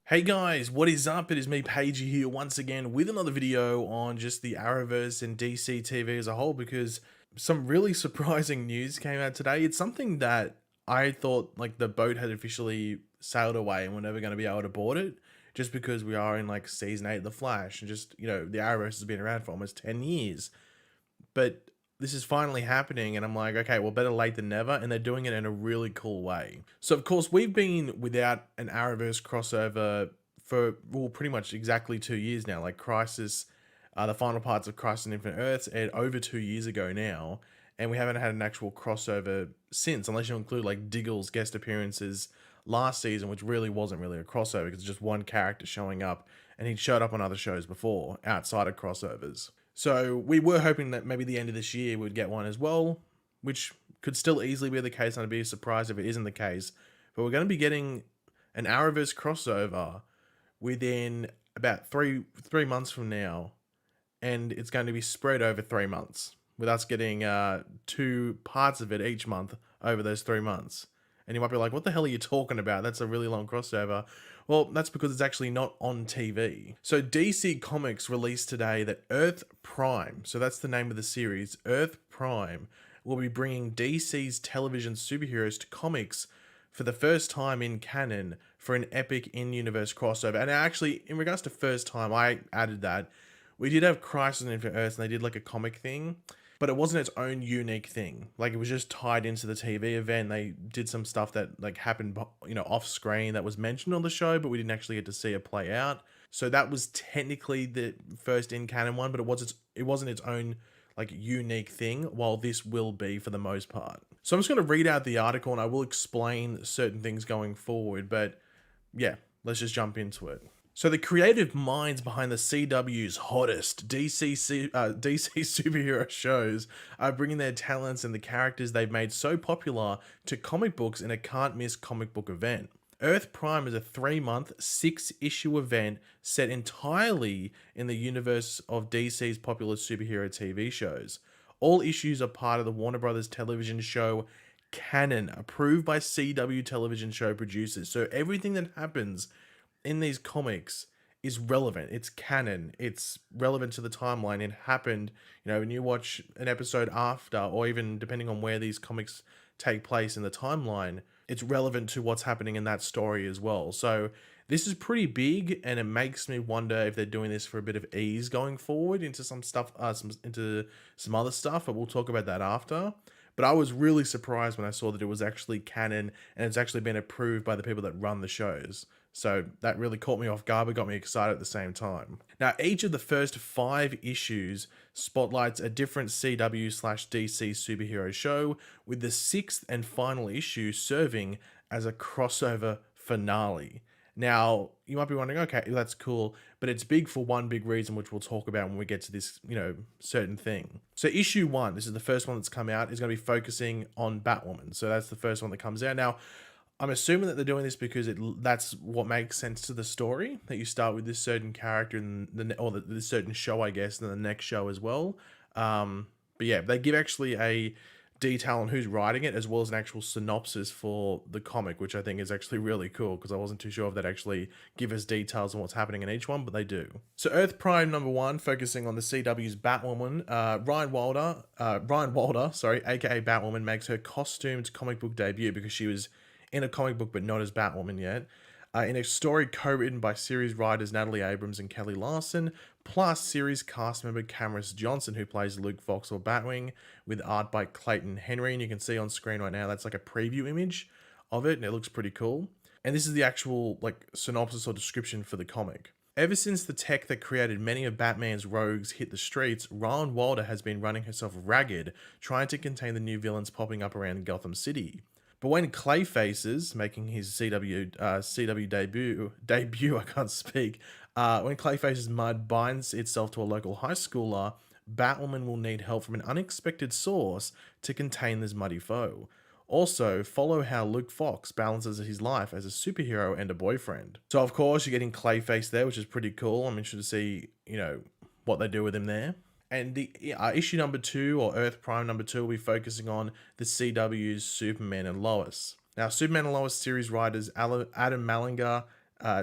Hey guys, what is up? It is me, Pagey, here once again with another video on just the Arrowverse and DC TV as a whole because some really surprising news came out today. It's something that I thought like the boat had officially sailed away and we're never going to be able to board it just because we are in like season 8 of The Flash and just, the Arrowverse has been around for almost 10 years. But this is finally happening and I'm like, okay, well, better late than never, and they're doing it in a really cool way. So of course we've been without an Arrowverse crossover for, well, pretty much exactly 2 years now. Like Crisis, the final parts of Crisis on Infinite Earths aired over 2 years ago now, and we haven't had an actual crossover since, unless you include like Diggle's guest appearances last season, which really wasn't really a crossover because it's just one character showing up, and he'd showed up on other shows before outside of crossovers. So we were hoping that maybe the end of this year we'd get one as well, which could still easily be the case, and I'd be surprised if it isn't the case. But we're going to be getting an Arrowverse crossover within about three months from now, and it's going to be spread over 3 months, with us getting two parts of it each month over those 3 months. And you might be like, what the hell are you talking about? That's a really long crossover. Well, that's because it's actually not on TV. So DC Comics released today that Earth Prime, so that's the name of the series, Earth Prime, will be bringing DC's television superheroes to comics for the first time in canon for an epic in-universe crossover. And actually, in regards to first time, I added that. We did have Crisis on Infinite Earths, and they did like a comic thing, but it wasn't its own unique thing. Like, it was just tied into the TV event. They did some stuff that like happened, off screen that was mentioned on the show, but we didn't actually get to see it play out. So that was technically the first in canon one, but it wasn't its own like unique thing, while this will be for the most part. So I'm just going to read out the article and I will explain certain things going forward, but yeah, let's just jump into it. So the creative minds behind the CW's hottest DC superhero shows are bringing their talents and the characters they've made so popular to comic books in a can't-miss comic book event. Earth Prime is a 3-month, 6-issue event set entirely in the universe of DC's popular superhero TV shows. All issues are part of the Warner Brothers television show canon, approved by CW television show producers. So everything that happens in these comics is relevant. It's canon. It's relevant to the timeline. It happened, when you watch an episode after, or even depending on where these comics take place in the timeline, it's relevant to what's happening in that story as well. So this is pretty big, and it makes me wonder if they're doing this for a bit of ease going forward into some stuff, into some other stuff, but we'll talk about that after. But I was really surprised when I saw that it was actually canon and it's actually been approved by the people that run the shows. So that really caught me off guard, but got me excited at the same time. Now, each of the first 5 issues spotlights a different CW/DC superhero show, with the 6th and final issue serving as a crossover finale. Now, you might be wondering, okay, that's cool, but it's big for one big reason, which we'll talk about when we get to this, certain thing. So issue 1, this is the first one that's come out, is going to be focusing on Batwoman. So that's the first one that comes out. Now, I'm assuming that they're doing this because that's what makes sense to the story, that you start with this certain character in this certain show, I guess, and the next show as well. But yeah, they give actually a detail on who's writing it, as well as an actual synopsis for the comic, which I think is actually really cool, because I wasn't too sure if they'd actually give us details on what's happening in each one, but they do. So Earth Prime #1, focusing on the CW's Batwoman. Ryan Walder, aka Batwoman, makes her costumed comic book debut because she was in a comic book but not as Batwoman yet. In a story co-written by series writers Natalie Abrams and Kelly Larson, plus series cast member Cameron Johnson, who plays Luke Fox or Batwing, with art by Clayton Henry. And you can see on screen right now, that's like a preview image of it, and it looks pretty cool. And this is the actual synopsis or description for the comic. Ever since the tech that created many of Batman's rogues hit the streets, Ryan Walder has been running herself ragged, trying to contain the new villains popping up around Gotham City. But when Clayfaces, making his CW debut, I can't speak, when Clayface's mud binds itself to a local high schooler, Batwoman will need help from an unexpected source to contain this muddy foe. Also, follow how Luke Fox balances his life as a superhero and a boyfriend. So of course, you're getting Clayface there, which is pretty cool. I'm interested to see, what they do with him there. And the issue #2, or Earth Prime #2, will be focusing on the CW's Superman and Lois. Now, Superman and Lois series writers Adam Malinger,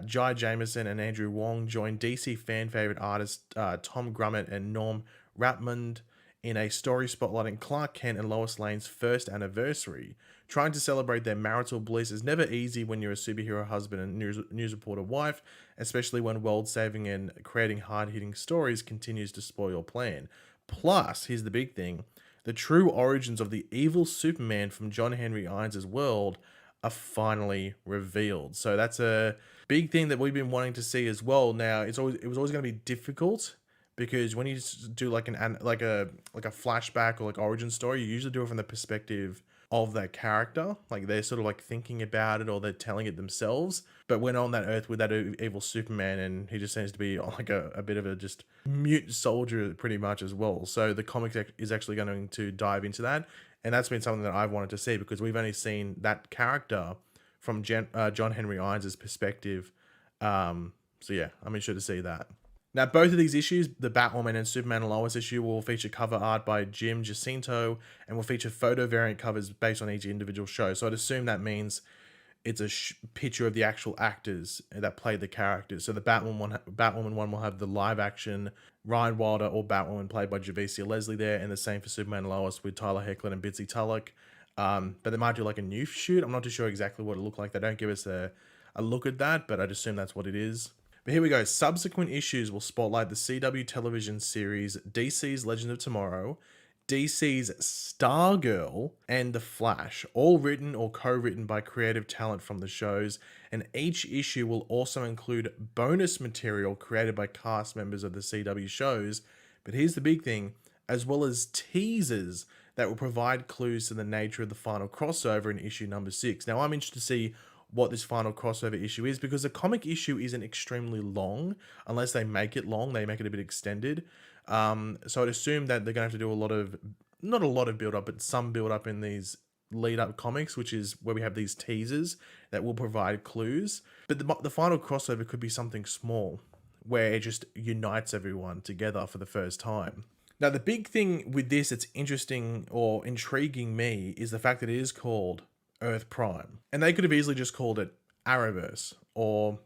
Jai Jameson and Andrew Wong joined DC fan favorite artists Tom Grummett and Norm Rapmund in a story spotlighting Clark Kent and Lois Lane's first anniversary. Trying to celebrate their marital bliss is never easy when you're a superhero husband and news reporter wife, especially when world-saving and creating hard-hitting stories continues to spoil your plan. Plus, here's the big thing, the true origins of the evil Superman from John Henry Irons' world are finally revealed. So that's a big thing that we've been wanting to see as well. Now, it was always going to be difficult because when you do like a flashback or like origin story, you usually do it from the perspective of that character. Like they're sort of like thinking about it or they're telling it themselves. But when on that Earth with that evil Superman, and he just seems to be like a bit of a just mute soldier pretty much as well. So the comic is actually going to dive into that. And that's been something that I've wanted to see because we've only seen that character from John Henry Irons' perspective. So yeah, I'm sure to see that. Now, both of these issues, the Batwoman and Superman and Lois issue, will feature cover art by Jim Jacinto and will feature photo variant covers based on each individual show. So I'd assume that means it's a picture of the actual actors that play the characters. So the Batwoman one will have the live action Ryan Wilder or Batwoman played by Javicia Leslie there, and the same for Superman and Lois with Tyler Hoechlin and Bitsy Tulloch. But they might do like a new shoot. I'm not too sure exactly what it looked like. They don't give us a look at that, but I'd assume that's what it is. But here we go. Subsequent issues will spotlight the CW television series DC's Legend of Tomorrow, DC's Stargirl, and The Flash, all written or co-written by creative talent from the shows, and each issue will also include bonus material created by cast members of the CW shows, but here's the big thing, as well as teasers that will provide clues to the nature of the final crossover in issue number 6. Now, I'm interested to see what this final crossover issue is because the comic issue isn't extremely long unless they make it long, they make it a bit extended. So I'd assume that they're going to have to do not a lot of build up, but some build up in these lead up comics, which is where we have these teasers that will provide clues. But the final crossover could be something small where it just unites everyone together for the first time. Now, the big thing with this that's interesting or intriguing me is the fact that it is called Earth Prime. And they could have easily just called it Arrowverse or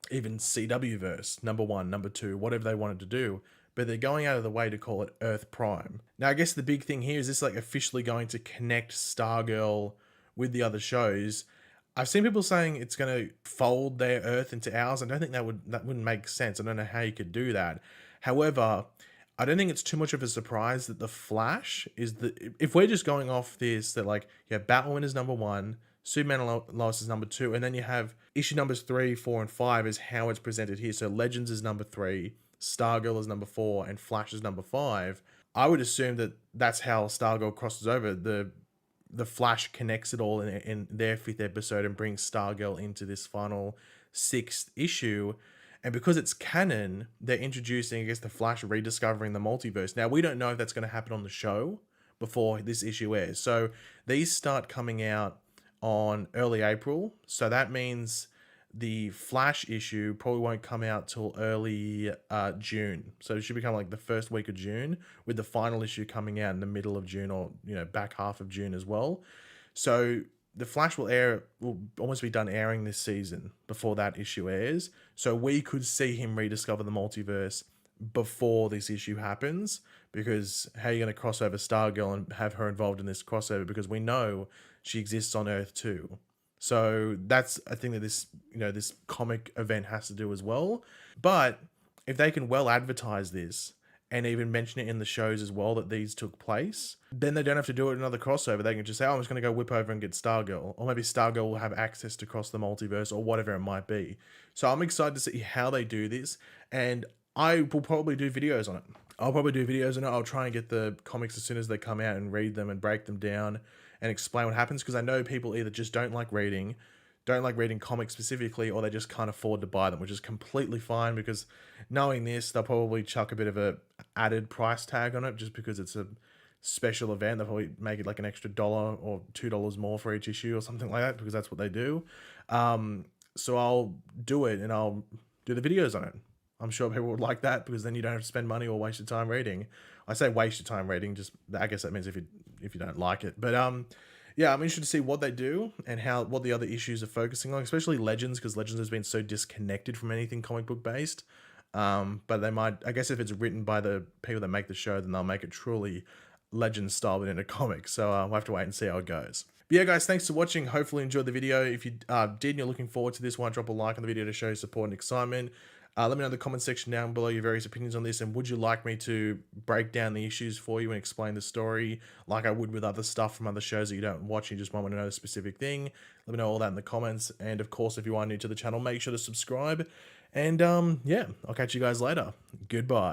even CWverse, number 1, number 2, whatever they wanted to do. But they're going out of the way to call it Earth Prime. Now, I guess the big thing here is this like officially going to connect Stargirl with the other shows. I've seen people saying it's going to fold their Earth into ours. I don't think that wouldn't make sense. I don't know how you could do that. However, I don't think it's too much of a surprise that the Flash is if we're just going off this, that like, yeah, Batwoman is number 1, Superman and Lois is number 2, and then you have issue numbers 3, 4, and 5 is how it's presented here. So Legends is number 3, Stargirl is number 4, and Flash is number 5. I would assume that that's how Stargirl crosses over. The Flash connects it all in their 5th episode and brings Stargirl into this final 6th issue. And because it's canon, they're introducing, I guess, the Flash rediscovering the multiverse. Now, we don't know if that's going to happen on the show before this issue airs. So these start coming out on early April. So that means the Flash issue probably won't come out till early June. So it should become like the first week of June, with the final issue coming out in the middle of June or, back half of June as well. So the Flash will almost be done airing this season before that issue airs. So we could see him rediscover the multiverse before this issue happens, because how are you going to cross over Stargirl and have her involved in this crossover? Because we know she exists on Earth too. So that's a thing that this comic event has to do as well. But if they can well advertise this and even mention it in the shows as well that these took place, then they don't have to do it another crossover. They can just say, oh, I'm just going to go whip over and get Stargirl. Or maybe Stargirl will have access to cross the multiverse or whatever it might be. So I'm excited to see how they do this. And I will probably do videos on it. I'll try and get the comics as soon as they come out and read them and break them down and explain what happens. Because I know people either just don't like reading comics specifically, or they just can't afford to buy them, which is completely fine, because knowing this, they'll probably chuck a bit of a added price tag on it just because it's a special event. They'll probably make it like an extra $1 or $2 more for each issue or something like that, because that's what they do. So I'll do it and I'll do the videos on it. I'm sure people would like that, because then you don't have to spend money or waste your time reading. I say waste your time reading, just I guess that means if you don't like it. But yeah, I'm interested to see what they do and what the other issues are focusing on, especially Legends, because Legends has been so disconnected from anything comic book based. But they might, I guess, if it's written by the people that make the show, then they'll make it truly Legends style within a comic. So we'll have to wait and see how it goes. But yeah, guys, thanks for watching. Hopefully, you enjoyed the video. If you did and you're looking forward to this one, drop a like on the video to show your support and excitement. Let me know in the comment section down below your various opinions on this, and would you like me to break down the issues for you and explain the story like I would with other stuff from other shows that you don't watch and you just want to know a specific thing? Let me know all that in the comments, and of course, if you are new to the channel, make sure to subscribe. And yeah, I'll catch you guys later. Goodbye.